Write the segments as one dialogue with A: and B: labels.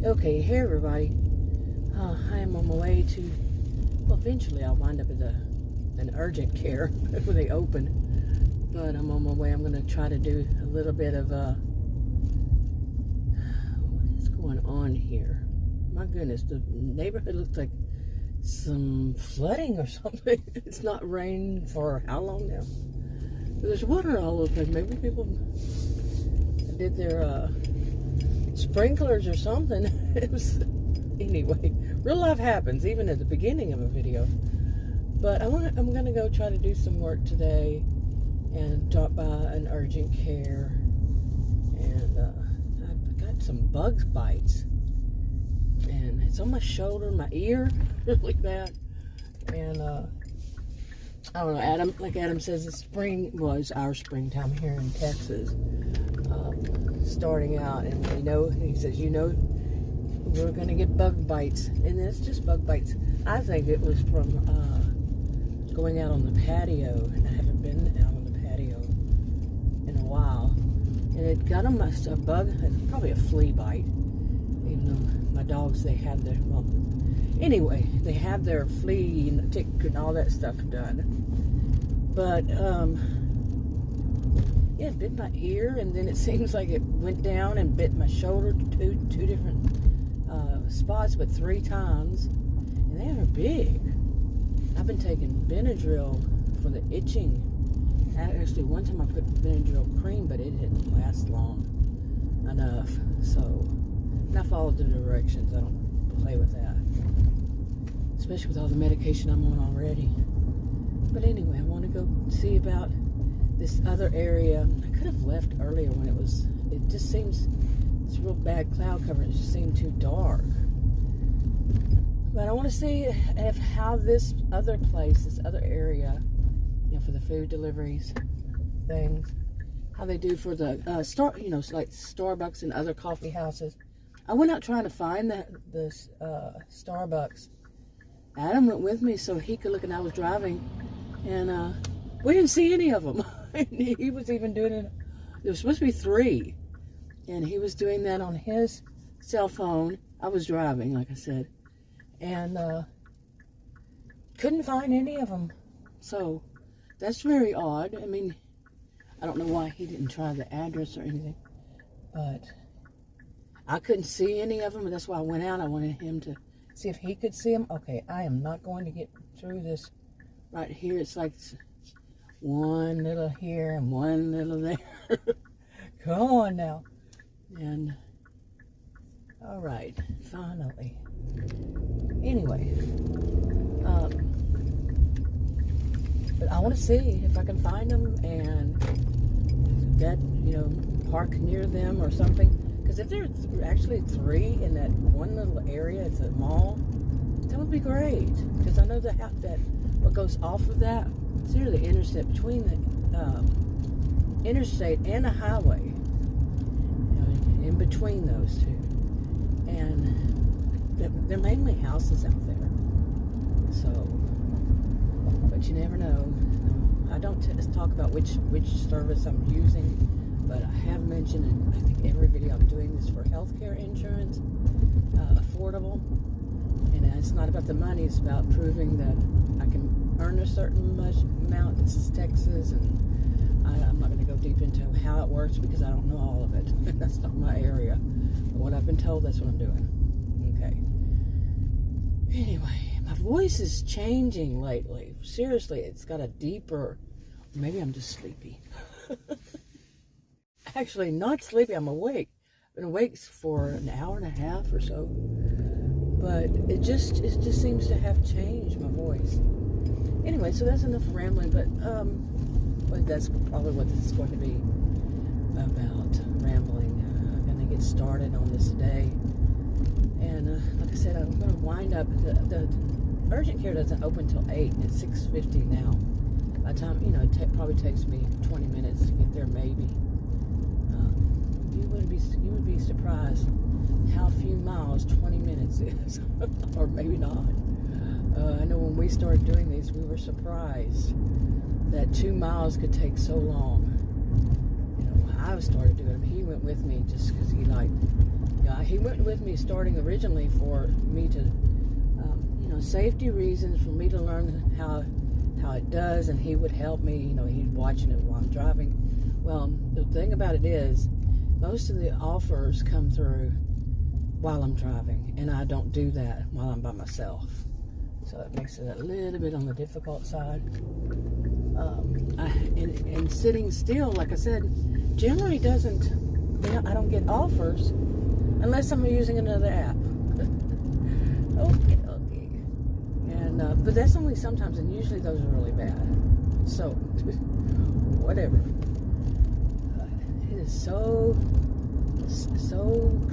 A: Okay, hey everybody. I am on my way to, well, eventually I'll wind up at an urgent care when they open. But I'm on my way. I'm going to try to do a little bit of, what is going on here? My goodness, the neighborhood looks like some flooding or something. It's not rained for how long now? There's water all over the place. Maybe people did their sprinklers or something. It was, anyway, real life happens even at the beginning of a video. But I'm gonna go try to do some work today and drop by an urgent care. And I've got some bug bites, and it's on my shoulder, my ear, really bad. And I don't know, Adam says the spring was our springtime here in Texas, starting out, and he says, we're gonna get bug bites, and it's just bug bites. I think it was from going out on the patio, and I haven't been out on the patio in a while, and it got them a bug, probably a flea bite, even though my dogs, they have their, well, anyway, they have their flea and tick and all that stuff done. But yeah, it bit my ear, and then it seems like it went down and bit my shoulder, two different spots, but 3 times, and they are big. I've been taking Benadryl for the itching. Actually, one time I put Benadryl cream, but it didn't last long enough. So, and I followed the directions. I don't play with that, especially with all the medication I'm on already. But anyway, I want to go see about this other area. I could have left earlier when it just seems, it's real bad cloud cover. It just seemed too dark. But I want to see how this other place, this other area, for the food deliveries things, how they do for the like Starbucks and other coffee houses. I went out trying to find the Starbucks. Adam went with me so he could look, and I was driving, and we didn't see any of them. He was even doing it. There was supposed to be 3, and he was doing that on his cell phone. I was driving, like I said, and couldn't find any of them. So that's very odd. I mean, I don't know why he didn't try the address or anything, but I couldn't see any of them, and that's why I went out. I wanted him to see if he could see them. Okay, I am not going to get through this right here. It's like one little here and one little there. Come on now. And all right, finally. Anyway, but I want to see if I can find them and get, park near them or something. Because if there's actually 3 in that one little area, it's a mall, that would be great. Because I know that what goes off of that, it's near the interstate, between the interstate and the highway, in between those two. And they're mainly houses out there. So, but you never know. I don't talk about which service I'm using, but I have mentioned in, I think, every video I'm doing this for healthcare insurance, affordable. And it's not about the money, it's about proving that I can earn a certain amount. This is Texas, and I'm not going to go deep into how it works because I don't know all of it. That's not my area. But what I've been told, that's what I'm doing. Okay. Anyway, my voice is changing lately. Seriously, it's got a deeper, maybe I'm just sleepy. Actually, not sleepy, I'm awake. I've been awake for an hour and a half or so. But it just seems to have changed my voice. Anyway, so that's enough rambling, but that's probably what this is going to be about, rambling. I'm going to get started on this day. And like I said, I'm going to wind up, the urgent care doesn't open till 8, and it's 6:50 now. By the time, it probably takes me 20 minutes to get there, maybe. You would be surprised how few miles 20 minutes is, or maybe not. I know when we started doing these, we were surprised that 2 miles could take so long. I started doing them. He went with me just because he liked Yeah, he went with me starting originally for me to, safety reasons, for me to learn how it does, and he would help me. He's watching it while I'm driving. Well, the thing about it is, most of the offers come through while I'm driving, and I don't do that while I'm by myself. So it makes it a little bit on the difficult side. And sitting still, like I said, generally doesn't, I don't get offers unless I'm using another app. Okay. And, but that's only sometimes, and usually those are really bad. So, whatever. It is so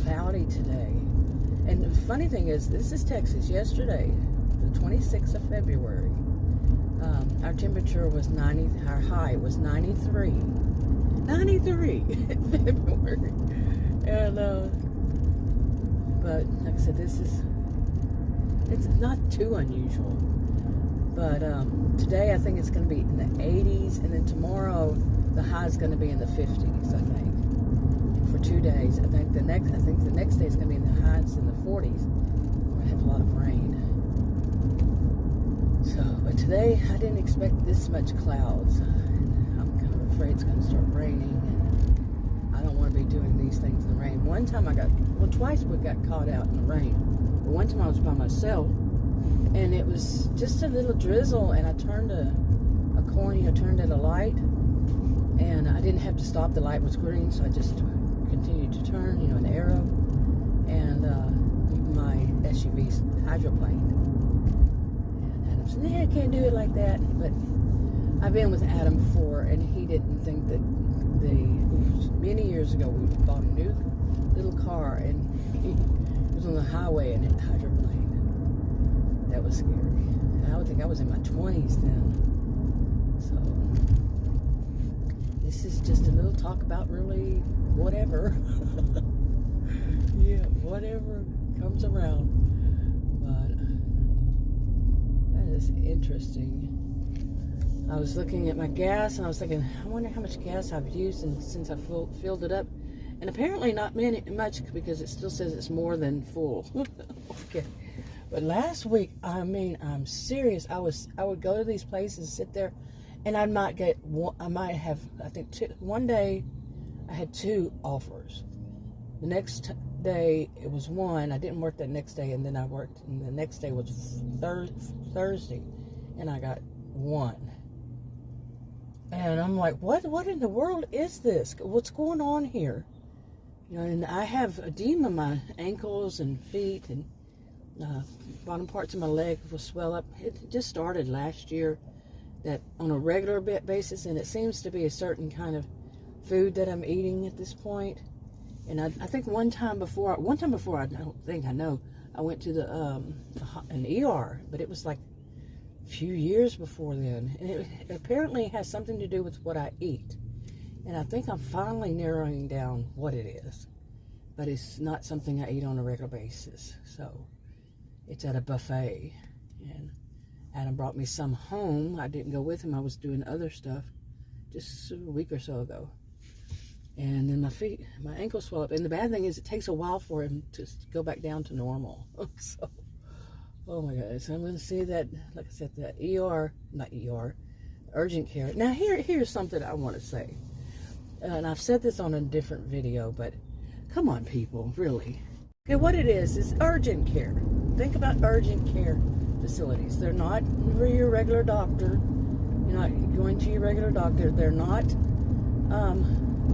A: cloudy today. And the funny thing is, this is Texas. Yesterday, the 26th of February, our temperature was our high was 93. 93 in February. And, but like I said, it's not too unusual. But today I think it's going to be in the 80s, and then tomorrow the high is going to be in the 50s, I think. For 2 days. I think the next day is going to be in the highs in the 40s. We're going to have a lot of rain. So, but today I didn't expect this much clouds. And I'm kind of afraid it's going to start raining, and I don't want to be doing these things in the rain. One time twice we got caught out in the rain. But one time I was by myself, and it was just a little drizzle, and I turned a corner, turned at a light, and I didn't have to stop. The light was green, so I just continued to turn, an arrow, and my SUV's hydroplaned. And Adam said, I can't do it like that. But I've been with Adam before, and he didn't think that many years ago, we bought a new little car, and he was on the highway, and it hydroplaned. That was scary. And I would think I was in my 20s then. So, this is just a little talk about really whatever. Yeah, whatever comes around. But that is interesting. I was looking at my gas, and I was thinking, I wonder how much gas I've used since I filled it up. And apparently not much, because it still says it's more than full. Okay. But last week, I'm serious. I would go to these places, sit there, and I might have, I think, one day I had 2 offers. The next day it was 1. I didn't work that next day, and then I worked, and the next day was Thursday, and I got 1. And I'm like, what in the world is this? What's going on here? And I have edema in my ankles and feet, and bottom parts of my leg will swell up. It just started last year, that on a regular basis, and it seems to be a certain kind of food that I'm eating at this point. And I think one time before, I went to an ER, but it was like a few years before then. And it apparently has something to do with what I eat. And I think I'm finally narrowing down what it is. But it's not something I eat on a regular basis. So it's at a buffet. And Adam brought me some home. I didn't go with him. I was doing other stuff just a week or so ago. And then my ankles swell up. And the bad thing is, it takes a while for him to go back down to normal. So, oh my God. So I'm going to see that, like I said, the urgent care. Now here's something I want to say. And I've said this on a different video, but come on, people, really. Okay, what it is urgent care. Think about urgent care facilities. They're not for your regular doctor. You're not going to your regular doctor. They're not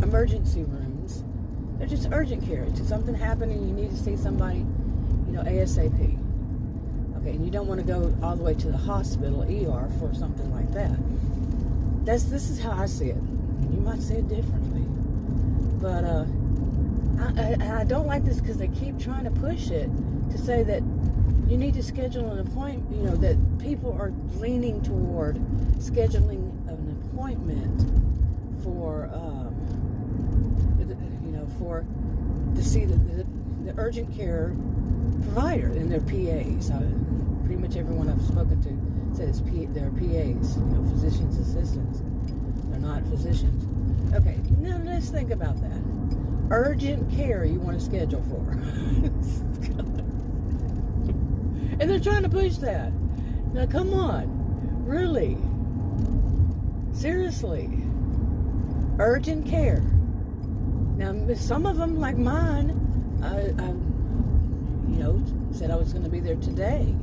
A: emergency rooms. They're just urgent care. It's something happening, you need to see somebody, ASAP. Okay, and you don't want to go all the way to the hospital, ER, for something like that. This is how I see it. You might see it differently. But I don't like this, because they keep trying to push it to say that you need to schedule an appointment, that people are leaning toward scheduling an appointment for to see the urgent care provider and their PAs. Pretty much everyone I've spoken to said they're PAs, physician's assistants. They're not physicians. Okay, now let's think about that. urgent care you want to schedule for. And they're trying to push that. Now, come on. Really? Seriously. Urgent care. Now, some of them, like mine, I said I was going to be there today.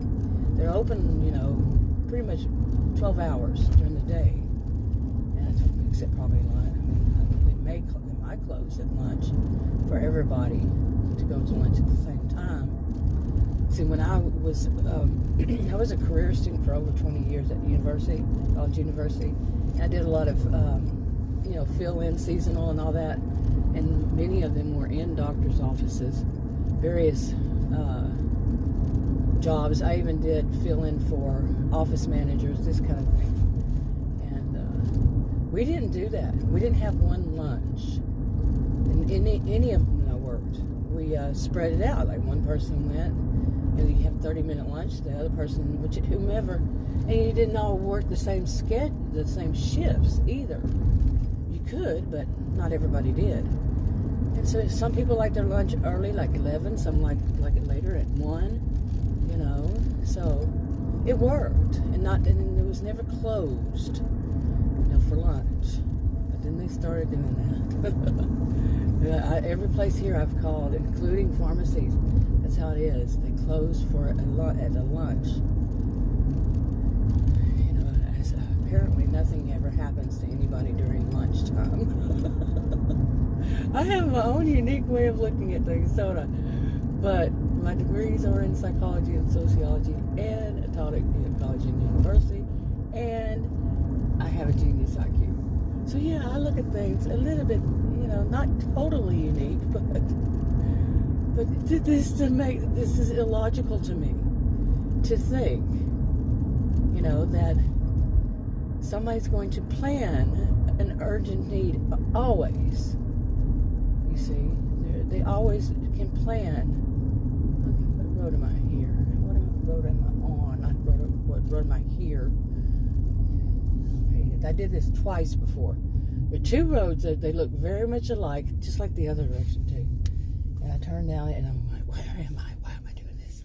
A: They're open, pretty much 12 hours during the day. And except probably lunch. I mean, they might close at lunch for everybody to go to lunch at the same time. See, when I was I was a career student for over 20 years at college university. And I did a lot of, fill-in, seasonal and all that. And many of them were in doctor's offices, various jobs. I even did fill in for office managers, this kind of thing. And we didn't do that. We didn't have one lunch. And any of them that worked. We spread it out. Like one person went, you have 30-minute lunch. The other person, whomever, and you didn't all work the same shifts either. You could, but not everybody did. And so some people like their lunch early, like 11. Some like it later at 1. So it worked, and it was never closed, for lunch. But then they started doing that. Every place here I've called, including pharmacies, that's how it is. They close at a lunch. As apparently nothing ever happens to anybody during lunchtime. I have my own unique way of looking at things, don't I? But my degrees are in psychology and sociology, and I taught at college and university, and I have a genius IQ. So yeah, I look at things a little bit, not totally unique, but this is illogical to me to think, that somebody's going to plan an urgent need always. You see, they always can plan. What road am I here? What road am I on? What road am I here? Okay, I did this twice before. There are two roads that they look very much alike, just like the other direction too. And I turned down it, and I'm like, where am I? Why am I doing this?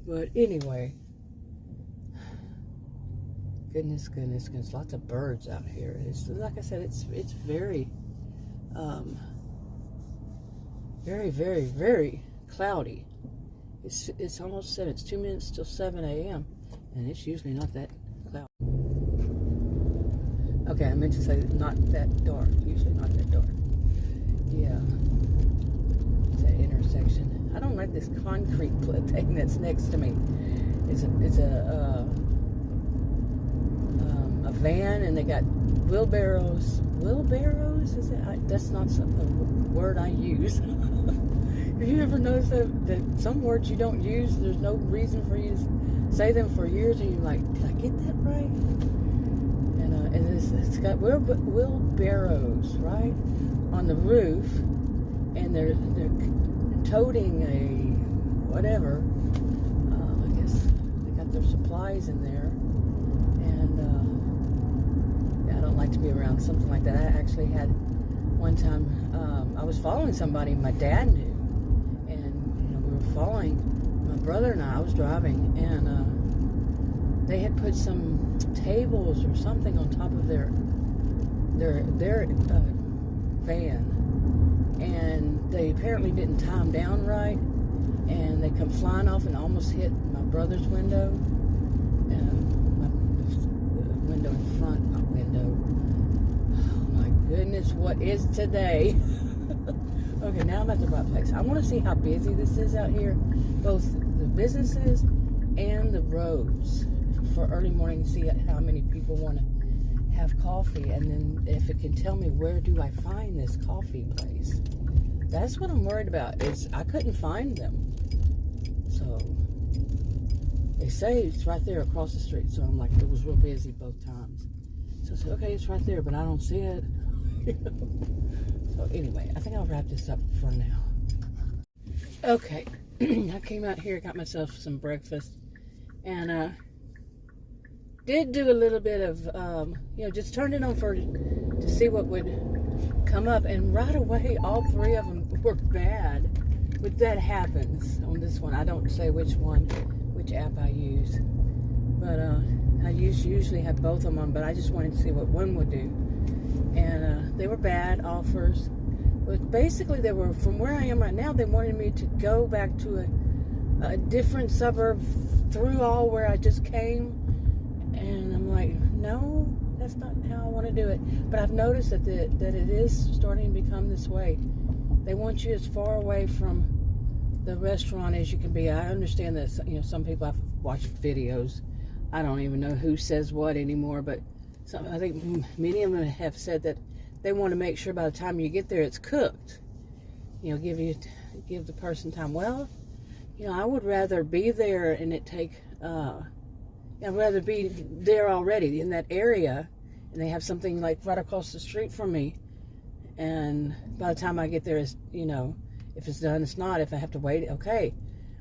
A: But anyway, goodness, lots of birds out here. It's like I said, it's very, very, very, very cloudy. It's almost 7. It's 2 minutes till 7 a.m. and it's usually not that cloudy. Okay, I meant to say not that dark. Usually not that dark. Yeah. It's that intersection. I don't like this concrete thing that's next to me. It's a van, and they got wheelbarrows. Wheelbarrows? Is it? That's not a word I use. Have you ever noticed that some words you don't use, there's no reason for you to say them for years, and you're like, did I get that right? And it's got wheelbarrows, right, on the roof, and they're toting a whatever. I guess they got their supplies in there, and I don't like to be around something like that. I actually had one time I was following somebody my dad knew. We were following, my brother and I was driving, and they had put some tables or something on top of their van, and they apparently didn't tie them down right, and they come flying off and almost hit my brother's window, my window in front, not window. Oh my goodness, what is today? Okay, now I'm at the right place. I want to see how busy this is out here, both the businesses and the roads, for early morning, see how many people want to have coffee, and then if it can tell me where do I find this coffee place. That's what I'm worried about, is I couldn't find them. So they say it's right there across the street, so I'm like, it was real busy both times. So I said, okay, it's right there, but I don't see it. So anyway, I think I'll wrap this up for now. Okay, I came out here, got myself some breakfast, and did do a little bit of, just turned it on to see what would come up, and right away, all three of them were bad. But that happens on this one. I don't say which app I use. But I usually have both of them, but I just wanted to see what one would do. And they were bad offers. But basically, they were, from where I am right now, they wanted me to go back to a different suburb through all where I just came. And I'm like, no, that's not how I want to do it. But I've noticed that that it is starting to become this way. They want you as far away from the restaurant as you can be. I understand that, you know, some people, I've watched videos. I don't even know who says what anymore, but I think many of them have said that they want to make sure by the time you get there it's cooked. You know, give the person time. Well, you know, I would rather be there and it take, I'd rather be there already in that area, and they have something like right across the street from me, and by the time I get there, it's, you know, if it's done, it's not. If I have to wait, okay.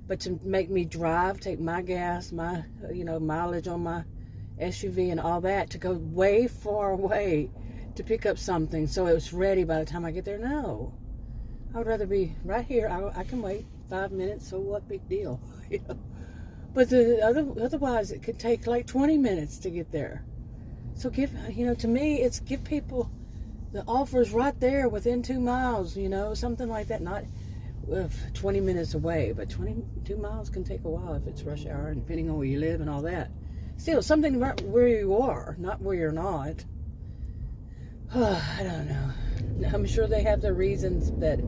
A: But to make me drive, take my gas, my, you know, mileage on my SUV and all that, to go way far away to pick up something so it was ready by the time I get there, no. I would rather be right here. I can wait 5 minutes, so what big deal, you know? But otherwise, it could take like 20 minutes to get there. So you know, to me, it's give people the offers right there within 2 miles, you know, something like that. Not 20 minutes away, but 22 miles can take a while if it's rush hour, and depending on where you live and all that. Still, something right where you are, not where you're not. I don't know. I'm sure they have their reasons that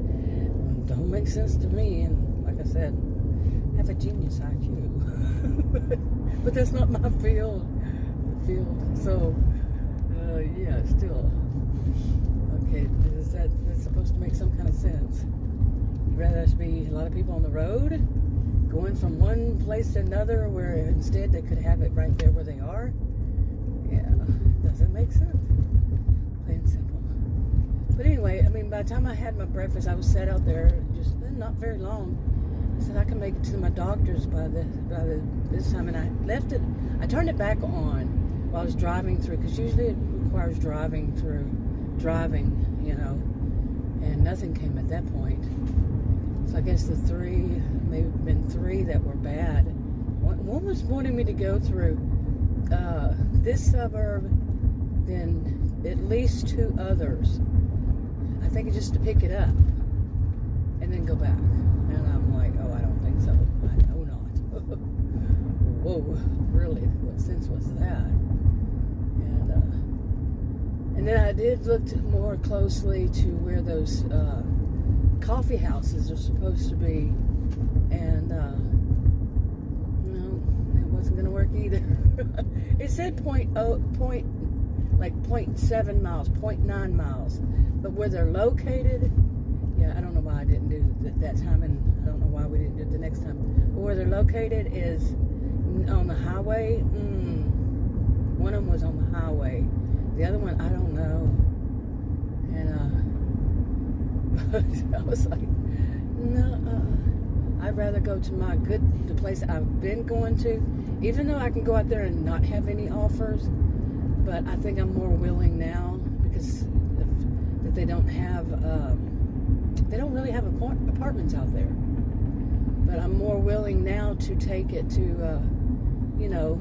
A: don't make sense to me, and like I said, I have a genius IQ. But that's not my field. So, yeah, still. Okay, that's supposed to make some kind of sense. You'd rather us be a lot of people on the road, going from one place to another, where instead they could have it right there where they are? Yeah, doesn't make sense. Plain and simple. But anyway, I mean, by the time I had my breakfast, I was sat out there just not very long. I said I can make it to my doctor's by this time, and I left it. I turned it back on while I was driving through, because usually it requires driving, you know, and nothing came at that point. So I guess the maybe been three that were bad. One was wanting me to go through this suburb, then at least 2 others. I think just to pick it up and then go back. And I'm like, oh, I don't think so. I know not. Whoa, really? What sense was that? And then I did look more closely to where those coffee houses are supposed to be, and no, it wasn't going to work either. It said 0.7 miles, 0.9 miles, but where they're located, yeah, I don't know why I didn't do it that time, and I don't know why we didn't do it the next time. But where they're located is on the highway. One of them was on the highway. The other one, I don't know. And I was like, no, I'd rather go to the place I've been going to, even though I can go out there and not have any offers. But I think I'm more willing now, because that they don't really have apartments out there. But I'm more willing now to take it to, you know,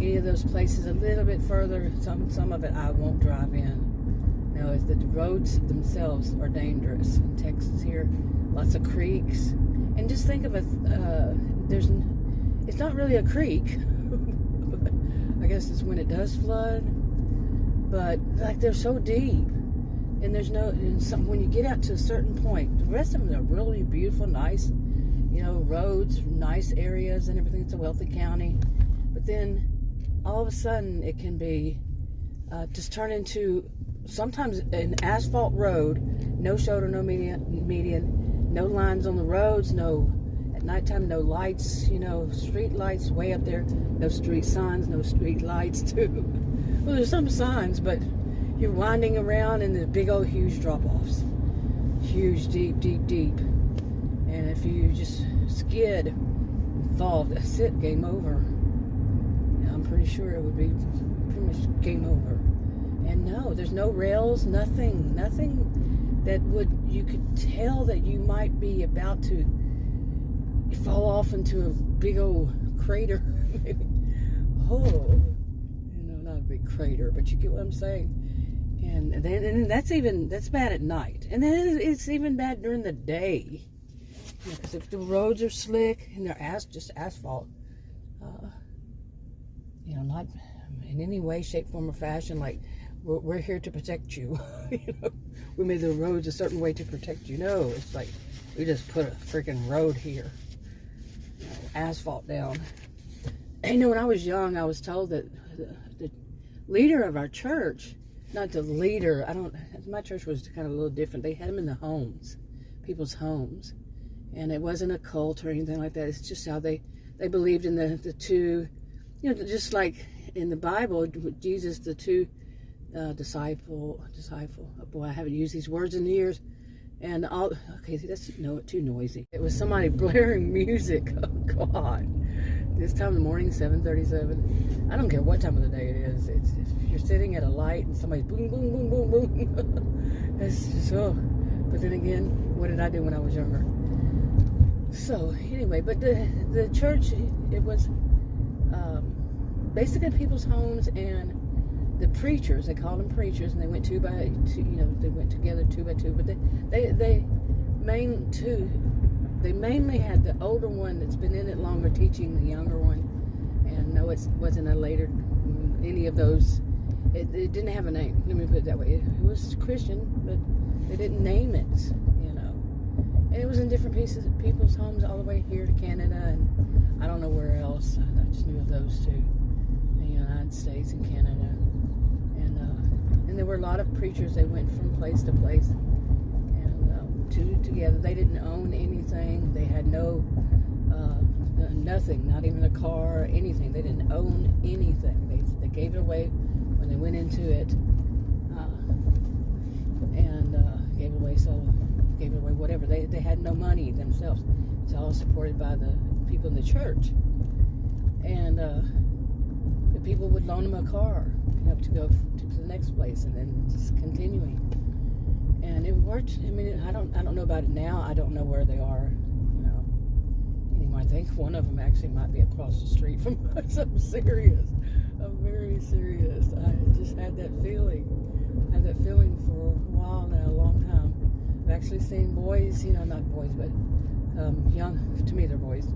A: any of those places a little bit further. Some of it I won't drive in. You know, the roads themselves are dangerous in Texas here. Lots of creeks. And just think of it, it's not really a creek. I guess it's when it does flood. But, like, they're so deep. And there's when you get out to a certain point, the rest of them are really beautiful, nice, you know, roads, nice areas and everything. It's a wealthy county. But then, all of a sudden, it can be just turn into sometimes an asphalt road, no shoulder, no median, no lines on the roads, at nighttime, no lights, you know, street lights way up there, no street signs, no street lights too. Well, there's some signs, but you're winding around in the big old huge drop-offs. Huge, deep, deep, deep. And if you just skid and fall, that's it, game over. I'm pretty sure it would be pretty much game over. And no, there's no rails, nothing that you could tell that you might be about to fall off into a big old crater. Maybe. Oh, not a big crater, but you get what I'm saying. And then that's bad at night. And then it's even bad during the day. Because if the roads are slick and they're just asphalt, not in any way, shape, form, or fashion, like we're here to protect you. We made the roads a certain way to protect you. No, it's like we just put a freaking road here, asphalt down. And when I was young, I was told that the leader of our church, not the leader, my church was kind of a little different. They had them in the homes, people's homes. And it wasn't a cult or anything like that. It's just how they believed in the two, just like in the Bible, Jesus, the two disciple. Oh boy, I haven't used these words in years. And that's too noisy. It was somebody blaring music. Oh God. This time in the morning, 7:37. I don't care what time of the day it is. If you're sitting at a light and somebody's boom, boom, boom, boom, boom. It's just, But then again, what did I do when I was younger? So anyway, but the church, it was basically people's homes, and the preachers, they called them preachers, and they went two by two, they went together 2 by 2, but they mainly had the older one that's been in it longer teaching the younger one. And no, it wasn't a later, any of those, it didn't have a name, let me put it that way. It was Christian, but they didn't name it, And it was in different people's homes all the way here to Canada, and I don't know where else. I just knew of those two, the United States and Canada. And there were a lot of preachers. They went from place to place, and together. They didn't own anything. They had nothing, not even a car or anything. They didn't own anything. They gave it away when they went into it, gave it away whatever. They had no money themselves. It's all supported by the people in the church. And the people would loan them a car, to go to the next place, and then just continuing. And it worked. I mean, I don't know about it now. I don't know where they are, anymore. I think one of them actually might be across the street from us. I'm serious. I'm very serious. I just had that feeling. I had that feeling for a while now, a long time. I've actually seen boys, not boys, but young, to me they're boys,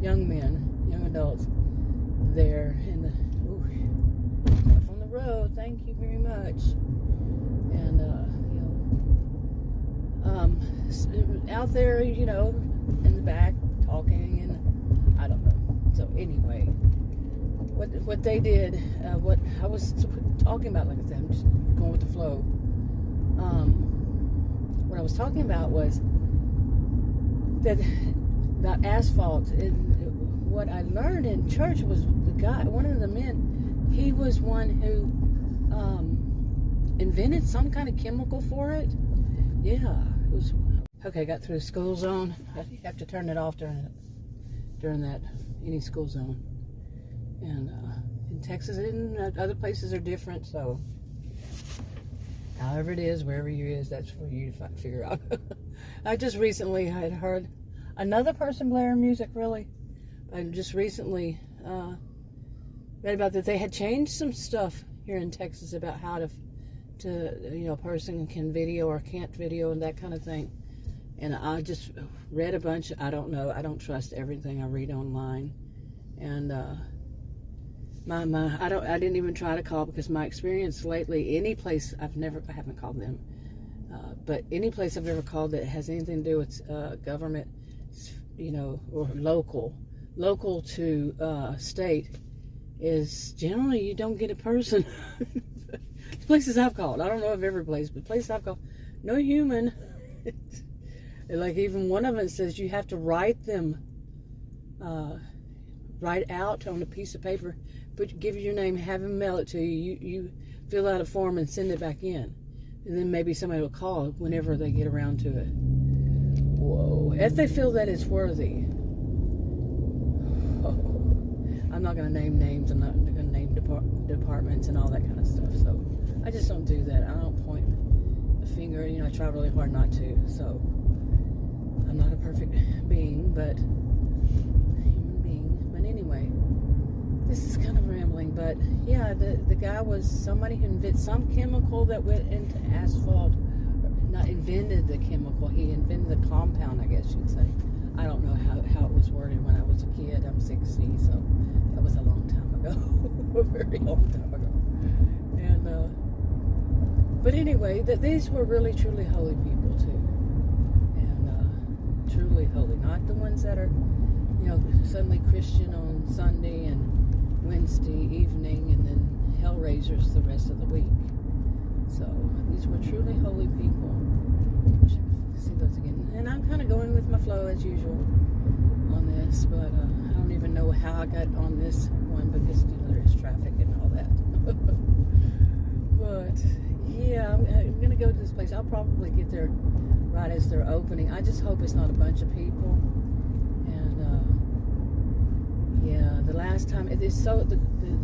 A: young men, young adults, there in the, off on the road, thank you very much. And, out there, in the back, talking, and I don't know. So anyway, what they did, what I was talking about, like I said, I'm just going with the flow. What I was talking about was about asphalt. What I learned in church was one of the men, he was one who invented some kind of chemical for it. Yeah, it was. Okay, got through the school zone. I have to turn it off during that, any school zone. And in Texas and other places are different, so however it is, wherever you is, that's for you to figure out. I just recently had heard another person blaring music, really. I just recently read about that they had changed some stuff here in Texas about how to a person can video or can't video and that kind of thing. And I just read a bunch. I don't know. I don't trust everything I read online. And I didn't even try to call, because my experience lately, any place I haven't called them, but any place I've ever called that has anything to do with government, or local to state, is generally you don't get a person. Places I've called, I don't know of every place, but places I've called, no human. Like even one of them says you have to write out on a piece of paper, give your name, have them mail it to you. You fill out a form and send it back in, and then maybe somebody will call whenever they get around to it. Whoa! If they feel that it's worthy. I'm not going to name names. I'm not going to name departments and all that kind of stuff. So I just don't do that. I don't point the finger. I try really hard not to. So I'm not a perfect being, but human being. But anyway, this is kind of rambling. But yeah, the guy was somebody who invented some chemical that went into asphalt. Not invented the chemical. He invented the compound, I guess you'd say. I don't know how it was worded when I was a kid. I'm 60, so that was a long time ago. A very long time ago. And but anyway, these were really truly holy people too, and truly holy, not the ones that are suddenly Christian on Sunday and Wednesday evening, and then hellraisers the rest of the week. So these were truly holy people. See those again, and I'm kind of going with my flow as usual on this, but I don't even know how I got on this one because there is traffic and all that. But yeah, I'm gonna go to this place. I'll probably get there right as they're opening. I just hope it's not a bunch of people. And yeah, the last time the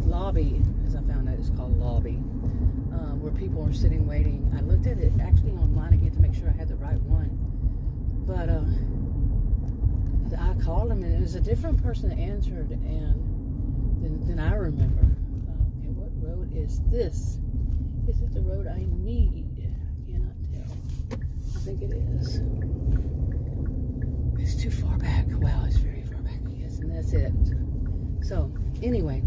A: lobby, as I found out, it's called lobby, where people are sitting waiting. I looked at it actually online again to make sure I had the right one, but I called them and it was a different person that answered, and then I remember. Okay, what road is this? Is it the road I need? I cannot tell. I think it is. It's too far back. Wow, it's very far back. Yes, and that's it. So anyway,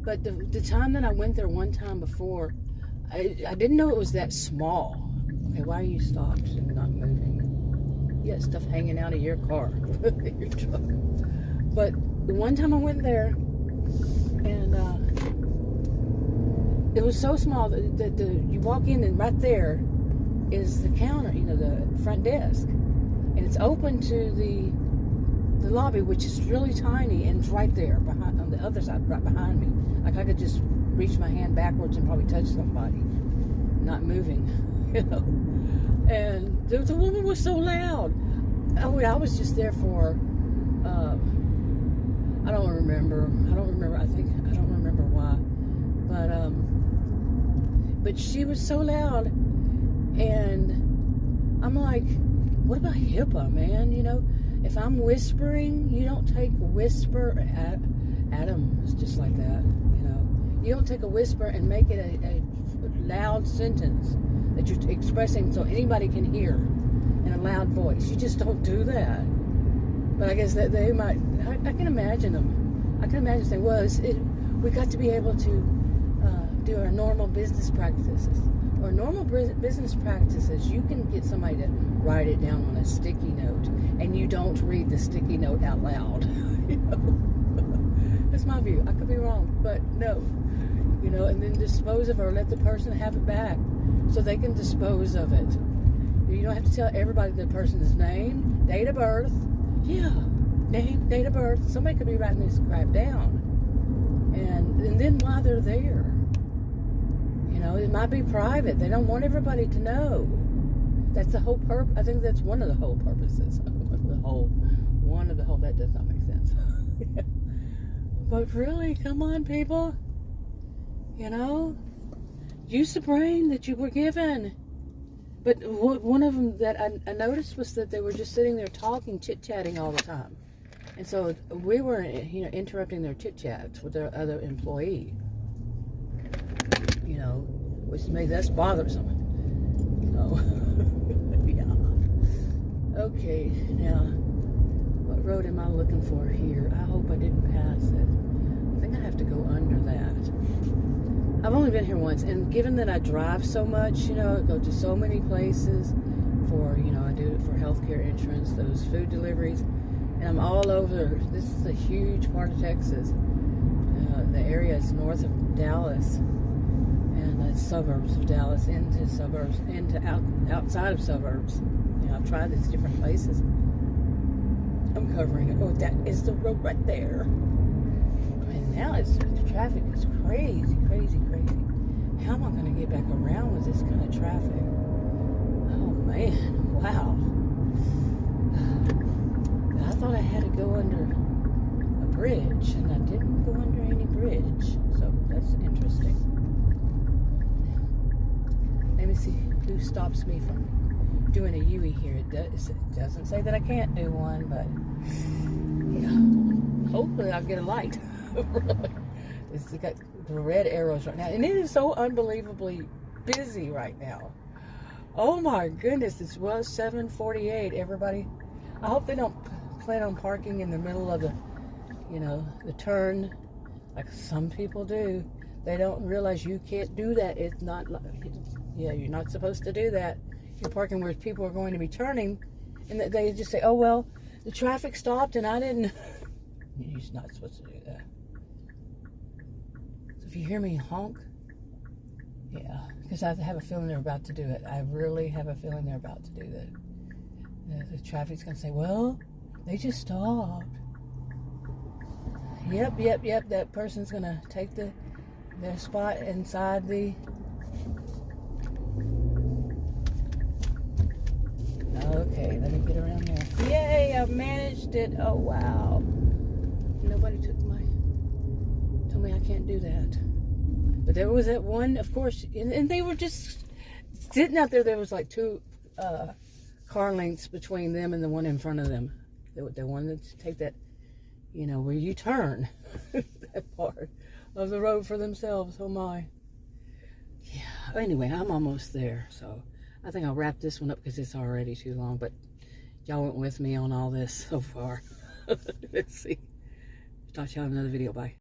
A: but the time that I went there one time before, I didn't know it was that small. Okay, why are you stopped and not moving? You got stuff hanging out of your car, your truck. But the one time I went there, and it was so small that you walk in and right there is the counter, the front desk, and it's open to the lobby, which is really tiny, and it's right there behind on the other side, right behind me. Like I could just reach my hand backwards and probably touch somebody, not moving, And the woman was so loud. I was just there for, I don't remember. I don't remember why, but she was so loud, and I'm like, what about HIPAA, man? If I'm whispering, you don't take whisper. Adam is just like that, You don't take a whisper and make it a loud sentence that you're expressing so anybody can hear in a loud voice. You just don't do that. But I guess that they might. I can imagine them. I can imagine saying, "Well, we got to be able to do our normal business practices." Or normal business practices, you can get somebody to write it down on a sticky note, and you don't read the sticky note out loud. That's my view. I could be wrong, but no. And then dispose of it, or let the person have it back so they can dispose of it. You don't have to tell everybody the person's name, date of birth. Yeah, name, date of birth. Somebody could be writing this crap down. And then while they're there, it might be private. They don't want everybody to know. That's the whole purpose. I think that's one of the whole purposes. That does not make sense. But really, come on, people. Use the brain that you were given. But one of them that I noticed was that they were just sitting there talking, chit-chatting all the time. And so we were, interrupting their chit-chats with their other employee. Which made us bothersome. So, yeah. Okay, now, what road am I looking for here? I hope I didn't pass it. I think I have to go under that. I've only been here once, and given that I drive so much, I go to so many places for, I do it for healthcare insurance, those food deliveries, and I'm all over. This is a huge part of Texas. The area is north of Dallas, and the suburbs of Dallas, into suburbs, outside of suburbs. I've tried these different places. I'm covering it. Oh, that is the road right there. Now the traffic is crazy. How am I going to get back around with this kind of traffic? Oh man, wow. I thought I had to go under a bridge, and I didn't go under any bridge. So that's interesting. me see who stops me from doing a U-E here. It doesn't say that I can't do one, but yeah. Hopefully I'll get a light. It's got the red arrows right now. And it is so unbelievably busy right now. Oh my goodness, it was 7:48. Everybody, I hope they don't plan on parking in the middle of the, the turn like some people do. They don't realize you can't do that. It's not, you're not supposed to do that. You're parking where people are going to be turning, and they just say, oh, well, the traffic stopped and I didn't. You're not supposed to do that. So if you hear me honk, yeah, because I have a feeling they're about to do it. I really have a feeling they're about to do that. The traffic's going to say, well, they just stopped. Yep. That person's going to take their spot inside the... Okay, let me get around there. Yay, I managed it. Oh, wow. Nobody told me I can't do that. But there was that one, of course, and they were just sitting out there. There was like 2 car lengths between them and the one in front of them. They wanted to take that, where you turn, that part of the road for themselves. Oh my. Yeah, anyway, I'm almost there, so I think I'll wrap this one up because it's already too long, but y'all went with me on all this so far. Let's see. Talk to y'all in another video. Bye.